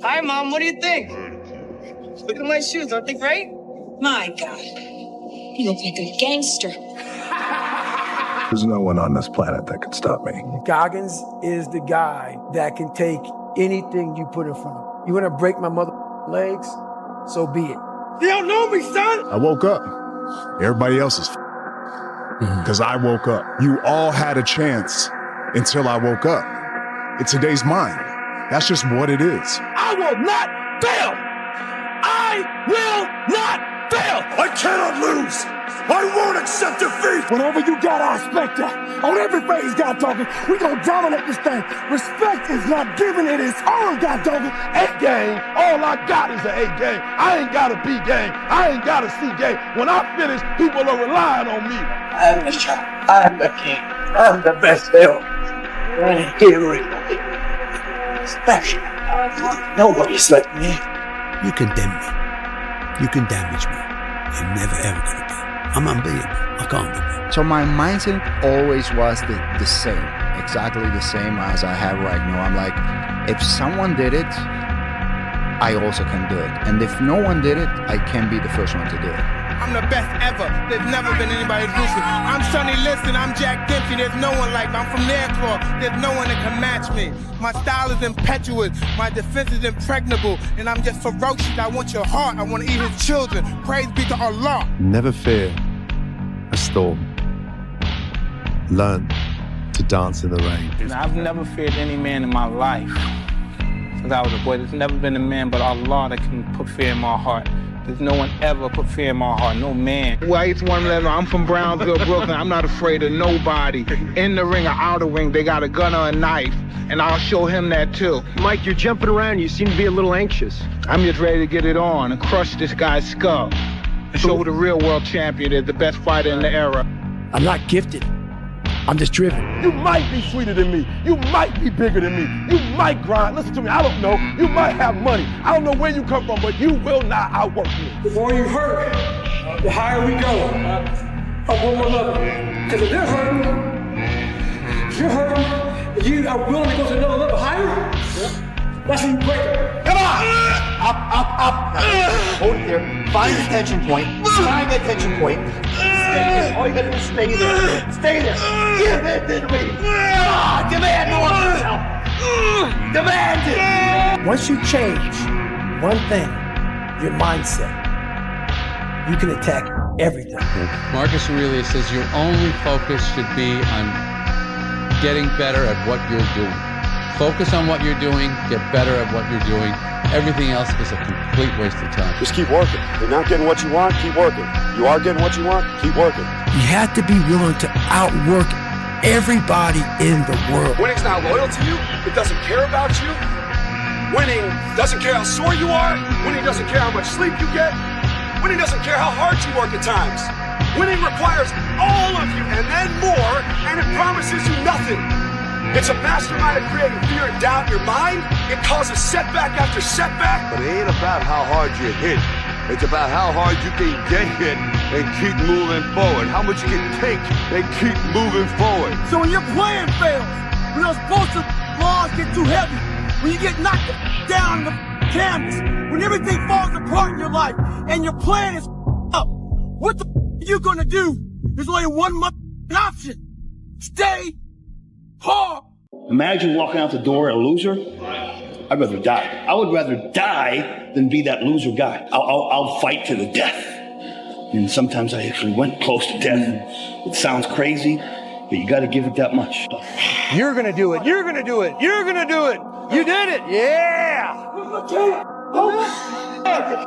Hi, Mom. What do you think? Look at my shoes. Aren't they great? My God. You look like a gangster. There's no one on this planet that can stop me. Goggins is the guy that can take anything you put in front of him. You want to break my mother legs? So be it. You don't know me, son! I woke up. Everybody else is because I woke up. You all had a chance until I woke up. Today's mine. That's just what it is. I will not fail! I will not fail! I cannot lose! I won't accept defeat! Whenever you got our expect that. On every phase, God talking, we gonna dominate this thing. Respect is not given, it is earned, God talking. A game, all I got is an A game. I ain't got a B game. I ain't got a C game. When I finish, people are relying on me. I'm the child. I'm the king. I'm the best ever. I'm here. Special. Nobody's like me. You condemn me. You can damage me. You're never ever gonna be. I'm unbeatable. I can't be beat. So my mindset always was the same, exactly the same as I have right now. I'm like, if someone did it, I also can do it. And if no one did it, I can be the first one to do it. I'm the best ever. There's never been anybody who's I'm Sonny Liston, I'm Jack Dempsey. There's no one like me. I'm from Nairclaw. There's no one that can match me. My style is impetuous. My defense is impregnable. And I'm just ferocious. I want your heart. I want to eat his children. Praise be to Allah. Never fear a storm. Learn to dance in the rain. I've never feared any man in my life since I was a boy. There's never been a man but Allah that can put fear in my heart. There's no one ever put fear in my heart, no man. Well, it's one letter. I'm from Brownsville, Brooklyn. I'm not afraid of nobody. In the ring or out of the ring, they got a gun or a knife, and I'll show him that too. Mike, you're jumping around. You seem to be a little anxious. I'm just ready to get it on and crush this guy's skull. And show the real world champion is the best fighter in the era. I'm not gifted. I'm just driven. You might be sweeter than me. You might be bigger than me. You might grind. Listen to me, I don't know. You might have money. I don't know where you come from, but you will not outwork me. The more you hurt, the higher we go. Up one more level. Because if they're hurting, you're hurting, and you are willing to go to another level higher, that's when you break it. Come on! Up. Hold it there. Find the tension point. Find the tension point. Stay. All you gotta do is stay there. Stay there. Give it to me. Demand more of yourself. Demand it. Once you change one thing, your mindset, you can attack everything. Marcus Aurelius says your only focus should be on getting better at what you're doing. Focus on what you're doing, get better at what you're doing. Everything else is a complete waste of time. Just keep working. You're not getting what you want, keep working. You are getting what you want, keep working. You have to be willing to outwork everybody in the world. Winning's not loyal to you. It doesn't care about you. Winning doesn't care how sore you are. Winning doesn't care how much sleep you get. Winning doesn't care how hard you work at times. Winning requires all of you and then more, and it promises you nothing. It's a mastermind of creating fear and doubt in your mind. It causes setback after setback. But it ain't about how hard you hit. It's about how hard you can get hit and keep moving forward. How much you can take and keep moving forward. So when your plan fails, when those bolster laws get too heavy, when you get knocked down on the canvas, when everything falls apart in your life and your plan is up, what the are you gonna do? There's only one option. Stay poor. Imagine walking out the door a loser. I'd rather die. I would rather die than be that loser guy. I'll fight to the death. And sometimes I actually went close to death. It sounds crazy, but you got to give it that much. You're gonna do it. You're gonna do it. You're gonna do it. You did it. Yeah.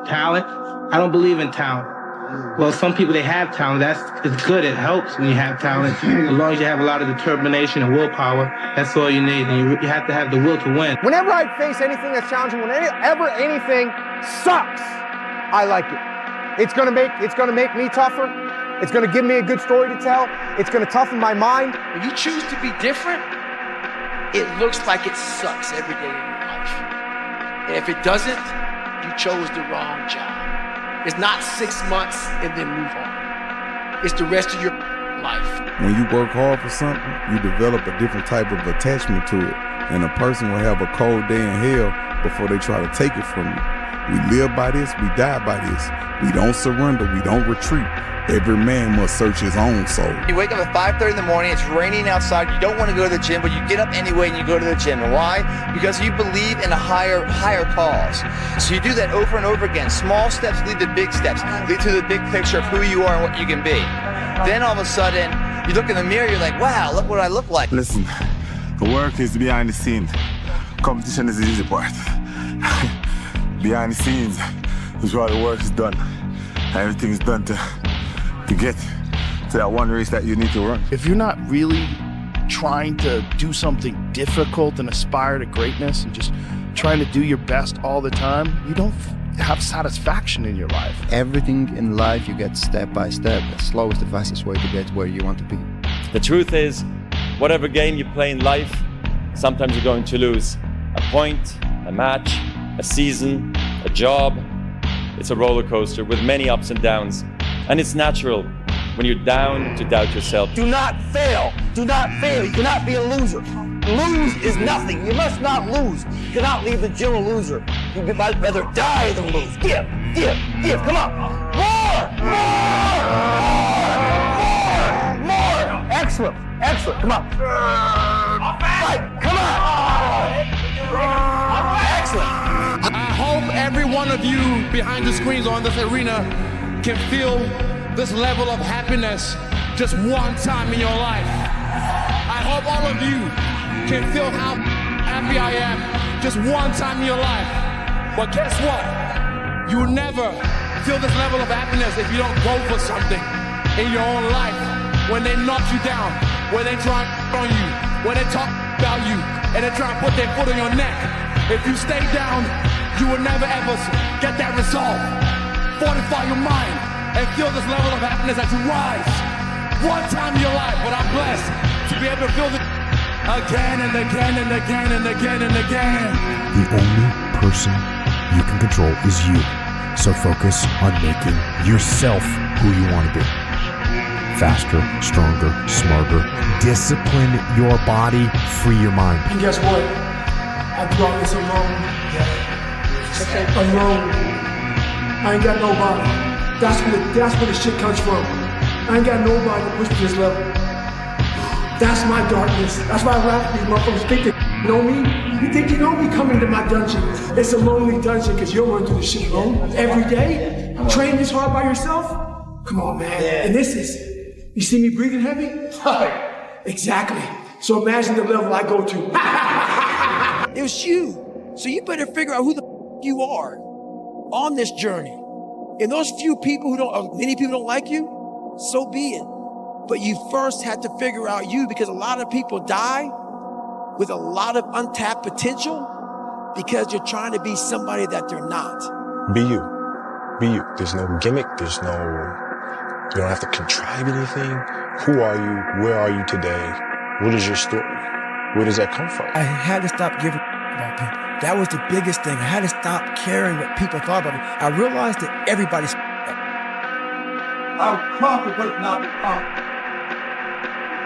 Talent? I don't believe in talent. Well, some people, they have talent. It's good. It helps when you have talent. As long as you have a lot of determination and willpower, that's all you need. And you have to have the will to win. Whenever I face anything that's challenging, whenever anything sucks, I like it. It's gonna make me tougher. It's gonna give me a good story to tell. It's gonna toughen my mind. When you choose to be different, it looks like it sucks every day in your life. And if it doesn't, you chose the wrong job. It's not 6 months and then move on. It's the rest of your life. When you work hard for something, you develop a different type of attachment to it. And a person will have a cold day in hell before they try to take it from you. We live by this, we die by this. We don't surrender, we don't retreat. Every man must search his own soul. You wake up at 5:30 in the morning, it's raining outside, you don't want to go to the gym, but you get up anyway and you go to the gym. And why? Because you believe in a higher cause. So you do that over and over again. Small steps lead to big steps, lead to the big picture of who you are and what you can be. Then all of a sudden, you look in the mirror, you're like, wow, look what I look like. Listen, the work is behind the scenes. Competition is the easy part. Behind the scenes is where the work is done. Everything is done to get to that one race that you need to run. If you're not really trying to do something difficult and aspire to greatness and just trying to do your best all the time, you don't have satisfaction in your life. Everything in life you get step by step. Slow is the fastest way to get where you want to be. The truth is, whatever game you play in life, sometimes you're going to lose. A point, a match, a season, a job. It's a roller coaster with many ups and downs. And it's natural when you're down to doubt yourself. Do not fail. Do not fail. You cannot be a loser. Lose is nothing. You must not lose. You cannot leave the gym a loser. You might rather die than lose. Give. Come on. More. Excellent. Come on. Fight. Come on. Excellent. I hope every one of you behind the screens or in this arena can feel this level of happiness just one time in your life. I hope all of you can feel how happy I am just one time in your life. But guess what? You will never feel this level of happiness if you don't go for something in your own life. When they knock you down, when they try on you, when they talk about you, and they try to put their foot on your neck. If you stay down, you will never ever get that resolve. Fortify your mind and feel this level of happiness as you rise. One time in your life, but I'm blessed to be able to feel this again and again and again and again and again. The only person you can control is you. So focus on making yourself who you want to be. Faster, stronger, smarter. Discipline your body, free your mind. And guess what? I brought this alone. Alone. I ain't got nobody. That's where the shit comes from. I ain't got nobody to push me this level. That's my darkness. That's why I laugh at these motherfuckers think they know me. You think you know me coming to my dungeon. It's a lonely dungeon because you're running through the shit alone every day. Train this hard by yourself? Come on, man. Yeah. And this is, you see me breathing heavy? Exactly. So imagine the level I go to. It was you. So you better figure out who the you are on this journey. And those few people many people don't like you, so be it. But you first had to figure out you, because a lot of people die with a lot of untapped potential because they're trying to be somebody that they're not. Be you. Be you. There's no gimmick. You don't have to contrive anything. Who are you? Where are you today? What is your story? Where does that come from? I had to stop giving about people. That was the biggest thing. I had to stop caring what people thought about me. I realized that everybody's I will conquer but not be conquered.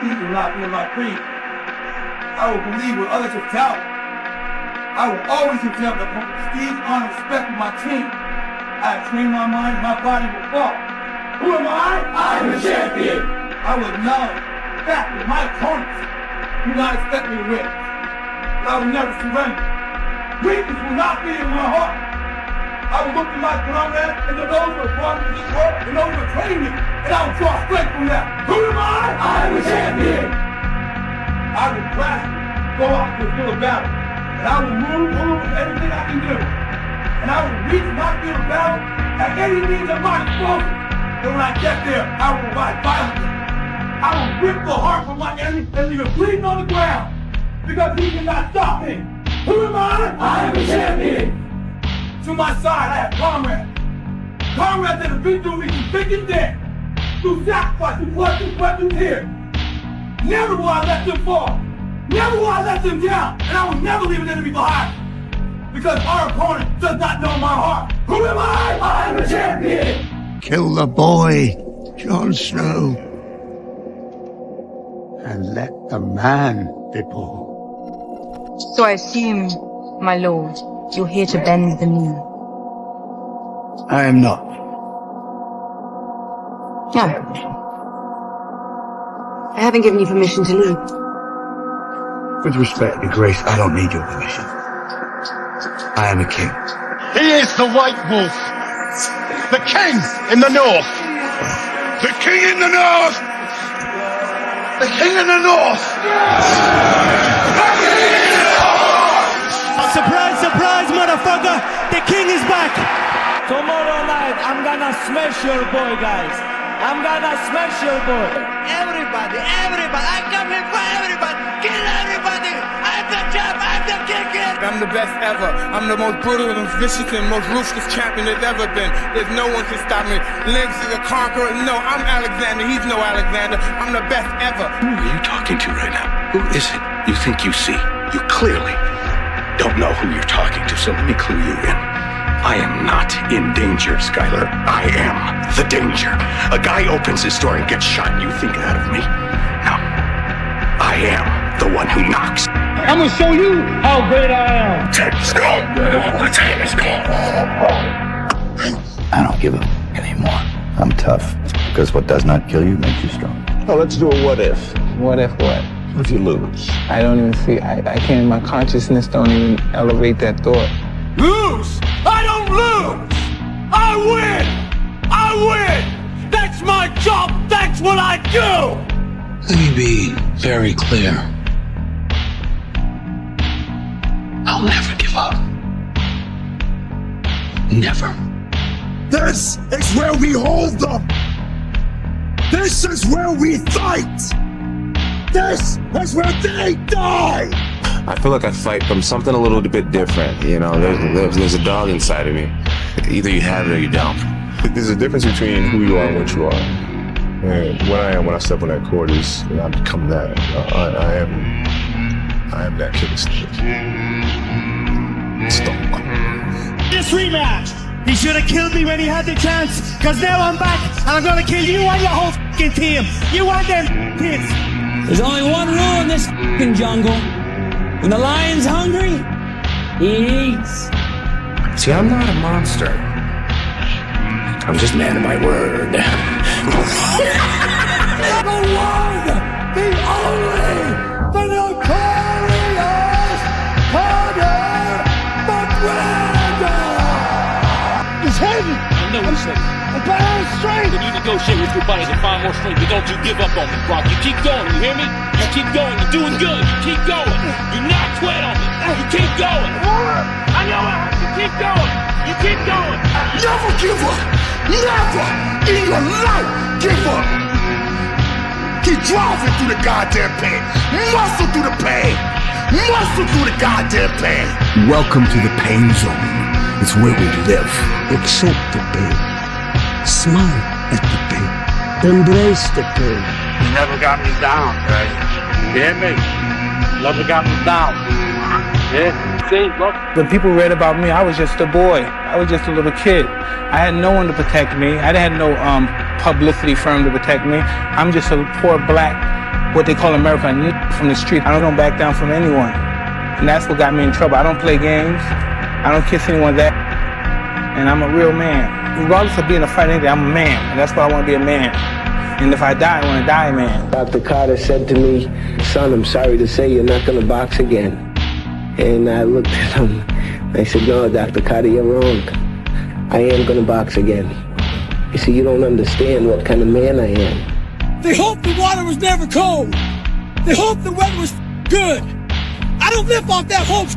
These will not be in my creed. I will believe what others have doubted. I will always attempt to put prestige, honor, respect with my team. I have trained my mind, my body will fall. Who am I? I am a champion. I will acknowledge that with my opponents do not expect me to win. But I will never surrender. Weakness will not be in my heart. I will look to my comrades and to those who have brought me to this world and those who have trained me, and I will draw strength from them. Who am I? I am a champion. I will gladly go out to the field of battle, and I will move with everything I can do. And I will reach my field of battle at any means at my disposal. And when I get there, I will ride violently. I will rip the heart from my enemy and leave it bleeding on the ground, because he cannot stop me. Who am I? I am a champion. To my side, I have comrades. Comrades that have been through me through thick and thin, through sacrifice, through blood, through sweat, through tears. Never will I let them fall. Never will I let them down. And I will never leave an enemy behind. Because our opponent does not know my heart. Who am I? I am a champion. Kill the boy, Jon Snow, and let the man be born. So I assume, my lord, you're here to bend the knee. I am not. No. I haven't given you permission to leave. With respect and grace, I don't need your permission. I am a king. He is the white wolf. The king in the north. The king in the north. The king in the north. Surprise, surprise, motherfucker. The king is back. Tomorrow night, I'm gonna smash your boy, guys. I'm gonna smash your boy. Everybody, I come here for everybody. Kill everybody. I'm the champ, I'm the king. I'm the best ever. I'm the most brutal and vicious and most ruthless champion there's ever been. There's no one can stop me. Lynx is a conqueror. No, I'm Alexander. He's no Alexander. I'm the best ever. Who are you talking to right now? Who is it you think you see? You clearly don't know who you're talking to, so let me clue you in. I am not in danger, Skylar. I am the danger. A guy opens his door and gets shot. You think that of me? No. I am the one who knocks. I'm gonna show you how great I am. Time is gone. The time is gone. I don't give a anymore. I'm tough, because what does not kill you makes you strong. Oh, let's do a what if. What if what? What if you lose? I don't even see, I can't, my consciousness don't even elevate that thought. Lose! I don't lose! I win! I win! That's my job! That's what I do! Let me be very clear. I'll never give up. Never. This is where we hold them! This is where we fight! This is where they die! I feel like I fight from something a little bit different. You know, there's a dog inside of me. Either you have it or you don't. There's a difference between who you are and what you are. And what I am when I step on that court is, you know, I become that. I am that kid. Stone. This rematch, he should have killed me when he had the chance, because now I'm back and I'm gonna kill you and your whole fucking team. You and them kids. There's only one rule in this fucking jungle. When the lion's hungry, he eats. See, I'm not a monster. I'm just man of my word. The one, the only, the notorious Conor McGregor! He's heavy. I know he's heavy. I'm better strength. Then you negotiate with your body to find more strength, but don't you give up on me, Brock. You keep going, you hear me? You keep going, you're doing good. You keep going. Do not quit on me. You keep going. I know it. You keep going. You keep going. Never give up. Never in your life give up. Keep driving through the goddamn pain. Muscle through the pain. Muscle through the goddamn pain. Welcome to the pain zone. It's where we live. Accept the pain. Smile at the pain. Embrace the pain. You never got me down, right? You hear me? Never got me down. Yeah? See, look. When people read about me, I was just a boy. I was just a little kid. I had no one to protect me. I had no publicity firm to protect me. I'm just a poor black, what they call American youth from the street. I don't back down from anyone. And that's what got me in trouble. I don't play games. I don't kiss anyone that. And I'm a real man. Regardless of being a fighter, I'm a man. And that's why I want to be a man. And if I die, I want to die, man. Dr. Carter said to me, son, I'm sorry to say you're not going to box again. And I looked at him. I said, no, Dr. Carter, you're wrong. I am going to box again. He said, you don't understand what kind of man I am. They hope the water was never cold. They hope the weather was good. I don't live off that hope.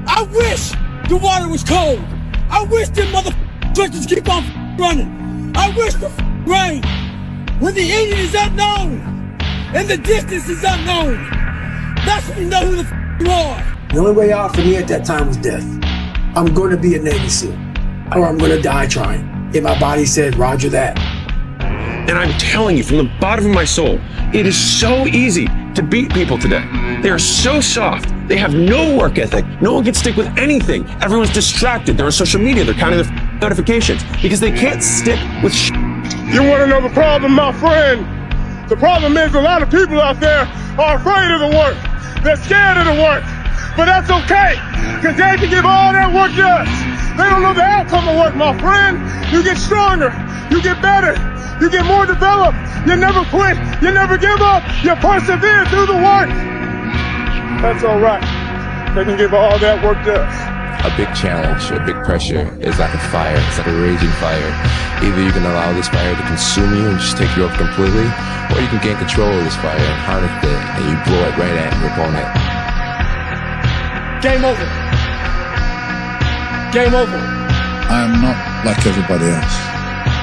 I wish the water was cold. I wish them motherfuckers keep on running. I wish the rain. When the Indian is unknown and the distance is unknown, that's when you know who the you are. The only way out for me at that time was death. I'm going to be a Navy SEAL, or I'm going to die trying. And my body said, Roger that. And I'm telling you from the bottom of my soul, it is so easy to beat people today. They are so soft. They have no work ethic. No one can stick with anything. Everyone's distracted. They're on social media. They're counting their notifications because they can't stick with You want to know the problem, my friend? The problem is a lot of people out there are afraid of the work. They're scared of the work. But that's okay, because they can give all that work to us. They don't know the outcome of work, my friend. You get stronger, you get better, you get more developed. You never quit, you never give up, you persevere through the work. That's all right. They can give all that work to us. A big challenge, a big pressure is like a fire. It's like a raging fire. Either you can allow this fire to consume you and just take you over completely, or you can gain control of this fire and harness it, and you blow it right at your opponent. Game over. Game over. I am not like everybody else.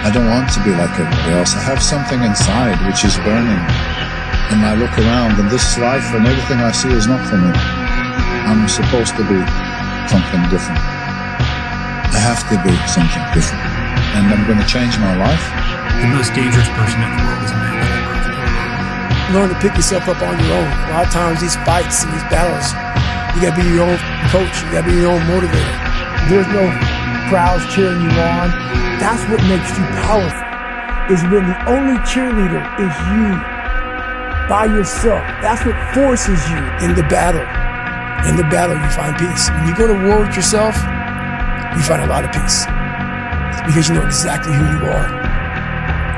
I don't want to be like everybody else. I have something inside which is burning. And I look around, and this life and everything I see is not for me. I'm supposed to be something different. I have to be something different. And I'm going to change my life. The most dangerous person in the world is a man that works. Learn to pick yourself up on your own. A lot of times these fights and these battles, you got to be your own coach. You got to be your own motivator. There's no crowds cheering you on. That's what makes you powerful, is when the only cheerleader is you by yourself. That's what forces you in the battle. In the battle, you find peace. When you go to war with yourself, you find a lot of peace, because you know exactly who you are.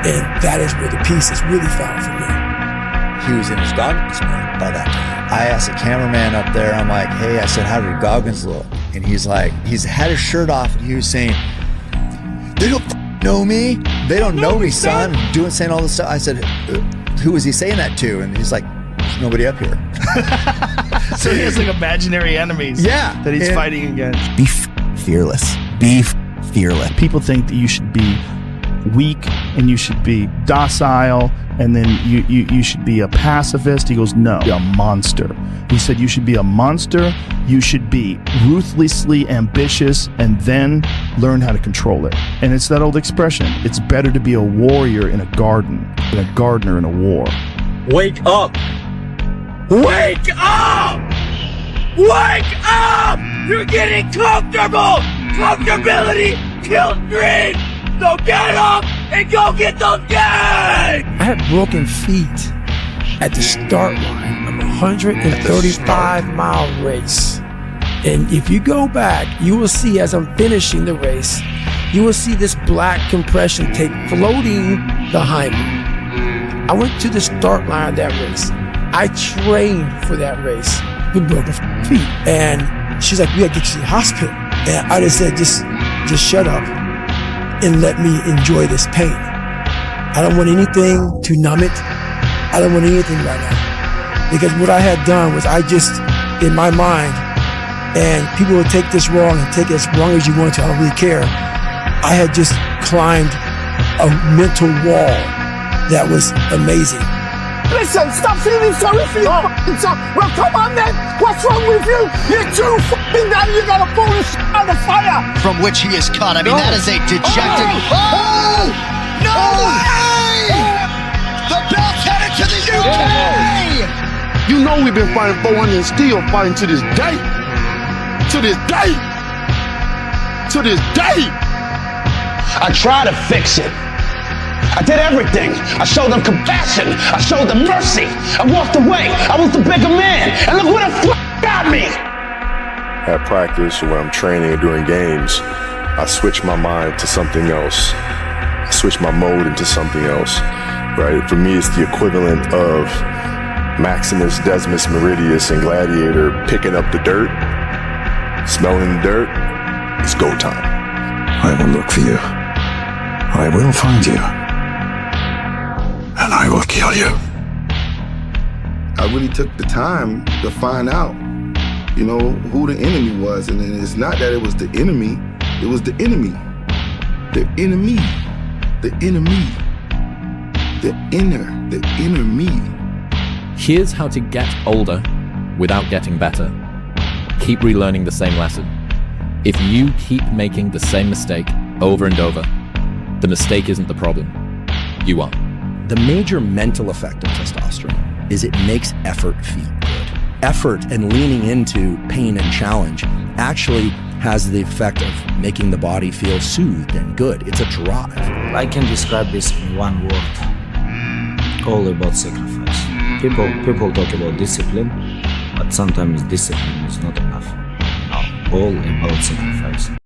And that is where the peace is really found for me. He was in his Goggins mode by that time. I asked the cameraman up there, I'm like, hey, I said, how did Goggins look? And he's like, he's had his shirt off, and he was saying, they don't know me. They don't know me, son. Saying all this stuff. I said, who was he saying that to? And he's like, there's nobody up here. So he has like imaginary enemies that he's fighting against. Be fearless. Be fearless. People think that you should be weak and you should be docile and then you should be a pacifist. He goes, no, you're a monster. He said you should be a monster, you should be ruthlessly ambitious, and then learn how to control it. And it's that old expression, it's better to be a warrior in a garden than a gardener in a war. Wake up! Wake up! Wake up! You're getting comfortable! Comfortability kills dreams! So get up and go get those games! I had broken feet at the start line of a 135-mile race. And if you go back, you will see as I'm finishing the race, you will see this black compression tape floating behind me. I went to the start line of that race. I trained for that race with broken feet. And she's like, we gotta get you to the hospital. And I just said, just shut up and let me enjoy this pain. I don't want anything to numb it. I don't want anything right now. Because what I had done was I just, in my mind, and people will take this wrong and take it as wrong as you want to, I don't really care. I had just climbed a mental wall that was amazing. Listen, stop feeling sorry for your fucking self. Well, come on then. What's wrong with you? You're too fucking down. You gotta pull this out of the fire. From which he is cut. I mean, that is a dejected. Oh! No way! The belt's headed to the UK! You know we've been fighting 400 and still fighting to this day. To this day. To this day. I try to fix it. I did everything. I showed them compassion. I showed them mercy. I walked away. I was the bigger man. And look what the got me. At practice, when I'm training and doing games, I switch my mind to something else. I switch my mode into something else, right? For me, it's the equivalent of Maximus, Decimus Meridius, and Gladiator picking up the dirt, smelling the dirt. It's go time. I will look for you. I will find you. And I will kill you. I really took the time to find out, you know, who the enemy was. And it's not that it was the enemy, it was the enemy. The enemy. The enemy. The inner me. Here's how to get older without getting better. Keep relearning the same lesson. If you keep making the same mistake over and over, the mistake isn't the problem. You are. The major mental effect of testosterone is it makes effort feel good. Effort and leaning into pain and challenge actually has the effect of making the body feel soothed and good. It's a drive. I can describe this in one word. All about sacrifice. People talk about discipline. but sometimes discipline is not enough. All about sacrifice.